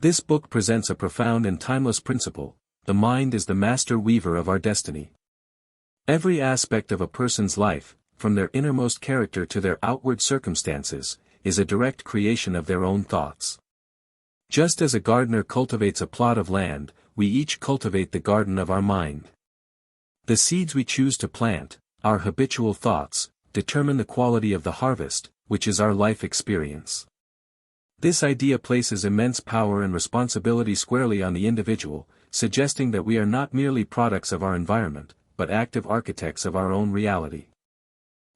This book presents a profound and timeless principle: the mind is the master weaver of our destiny. Every aspect of a person's life, from their innermost character to their outward circumstances, is a direct creation of their own thoughts. Just as a gardener cultivates a plot of land, we each cultivate the garden of our mind. The seeds we choose to plant, our habitual thoughts, determine the quality of the harvest, which is our life experience. This idea places immense power and responsibility squarely on the individual, suggesting that we are not merely products of our environment, but active architects of our own reality.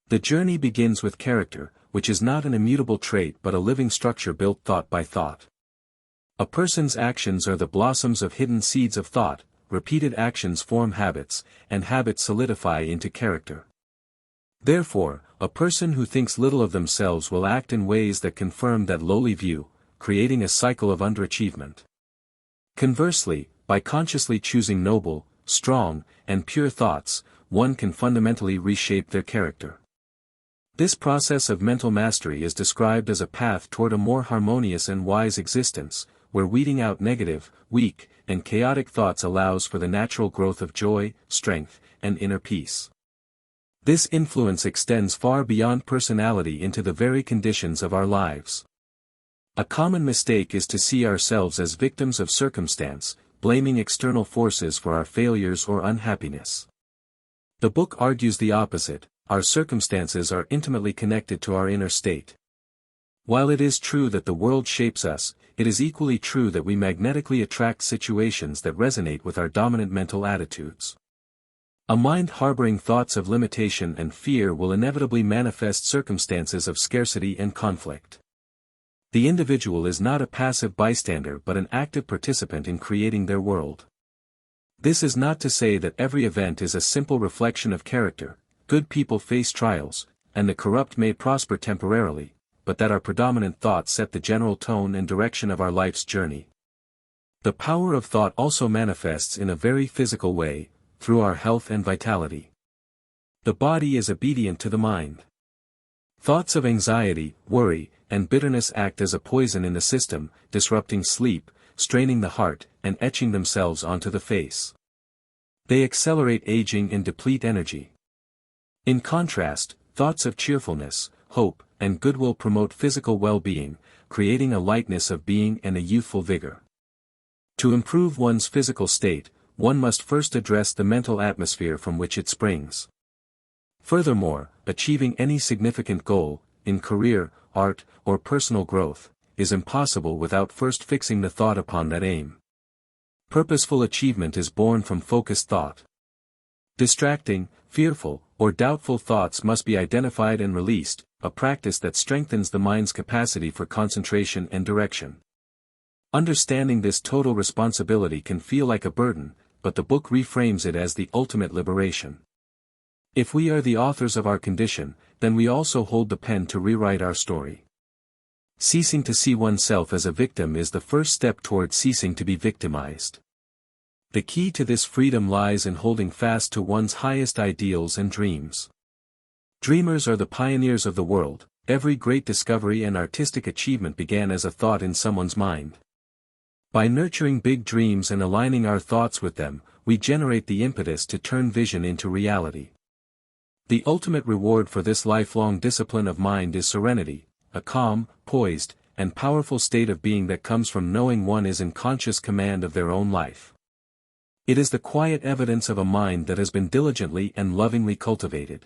The journey begins with character, which is not an immutable trait but a living structure built thought by thought. A person's actions are the blossoms of hidden seeds of thought, repeated actions form habits, and habits solidify into character. Therefore, a person who thinks little of themselves will act in ways that confirm that lowly view, creating a cycle of underachievement. Conversely, by consciously choosing noble, strong, and pure thoughts, one can fundamentally reshape their character. This process of mental mastery is described as a path toward a more harmonious and wise existence, where weeding out negative, weak, and chaotic thoughts allows for the natural growth of joy, strength, and inner peace. This influence extends far beyond personality into the very conditions of our lives. A common mistake is to see ourselves as victims of circumstance, blaming external forces for our failures or unhappiness. The book argues the opposite: our circumstances are intimately connected to our inner state. While it is true that the world shapes us, it is equally true that we magnetically attract situations that resonate with our dominant mental attitudes. A mind harboring thoughts of limitation and fear will inevitably manifest circumstances of scarcity and conflict. The individual is not a passive bystander but an active participant in creating their world. This is not to say that every event is a simple reflection of character. Good people face trials, and the corrupt may prosper temporarily, but that our predominant thoughts set the general tone and direction of our life's journey. The power of thought also manifests in a very physical way, through our health and vitality. The body is obedient to the mind. Thoughts of anxiety, worry, and bitterness act as a poison in the system, disrupting sleep, straining the heart, and etching themselves onto the face. They accelerate aging and deplete energy. In contrast, thoughts of cheerfulness, hope, and goodwill promote physical well-being, creating a lightness of being and a youthful vigor. To improve one's physical state, one must first address the mental atmosphere from which it springs. Furthermore, achieving any significant goal, in career, art, or personal growth, is impossible without first fixing the thought upon that aim. Purposeful achievement is born from focused thought. Distracting, fearful, or doubtful thoughts must be identified and released, a practice that strengthens the mind's capacity for concentration and direction. Understanding this total responsibility can feel like a burden, but the book reframes it as the ultimate liberation. If we are the authors of our condition, then we also hold the pen to rewrite our story. Ceasing to see oneself as a victim is the first step toward ceasing to be victimized. The key to this freedom lies in holding fast to one's highest ideals and dreams. Dreamers are the pioneers of the world. Every great discovery and artistic achievement began as a thought in someone's mind. By nurturing big dreams and aligning our thoughts with them, we generate the impetus to turn vision into reality. The ultimate reward for this lifelong discipline of mind is serenity, a calm, poised, and powerful state of being that comes from knowing one is in conscious command of their own life. It is the quiet evidence of a mind that has been diligently and lovingly cultivated.